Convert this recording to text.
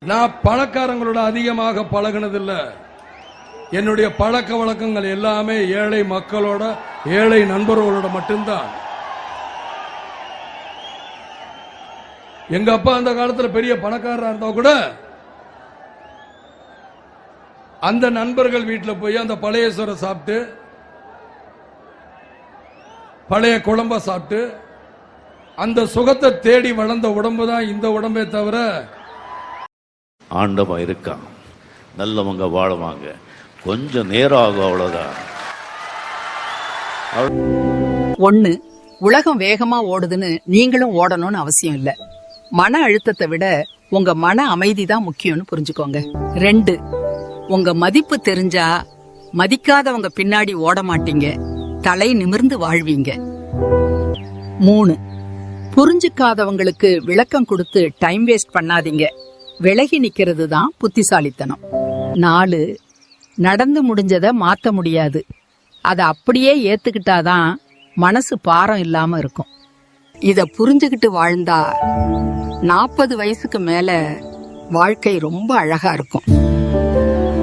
நான் பணக்காரங்களோட அதிகமாக பழகினதில்ல. என்னுடைய பழக்க வழக்கங்கள் எல்லாமே ஏழை மக்களோட, ஏழை நண்பர்களோட மட்டும்தான். எங்க அப்பா அந்த காலத்துல பெரிய பணக்காரரா இருந்தா கூட அந்த நண்பர்கள் வீட்டில் போய் அந்த பழைய சோறை சாப்பிட்டு, பழைய குழம்ப சாப்பிட்டு, அந்த சுகத்தை தேடி வளர்ந்த உடம்பு தான் இந்த உடம்பே தவிர. ஆண்டவன் இருக்கான், நல்லவங்க வாழுவாங்க, கொஞ்சம் நேரம் ஆகும், அவ்வளவுதான். ஒண்ணு, உலகம் வேகமா ஓடுதுன்னு நீங்களும் ஓடணும்னு அவசியம் இல்ல. மன அழுத்தத்தை விட உங்க மன அமைதி தான் முக்கியம்னு புரிஞ்சுக்கோங்க. 2, உங்க மதிப்பு தெரிஞ்சா மதிக்காதவங்க பின்னாடி ஓட மாட்டீங்க, தலை நிமிர்ந்து வாழ்வீங்க. 3, புரிஞ்சுக்காதவங்களுக்கு விளக்கம் கொடுத்து டைம் வேஸ்ட் பண்ணாதீங்க, விலகி நிக்கிறது தான் புத்திசாலித்தனம். 4, நடந்து முடிஞ்சதை மாத்த முடியாது, அதை அப்படியே ஏத்துக்கிட்டாதான் மனசு பாரம் இல்லாம இருக்கும். இத புரிஞ்சுகிட்டு வாழ்ந்தா 40 வயசுக்கு மேல வாழ்க்கை ரொம்ப அழகா இருக்கும்.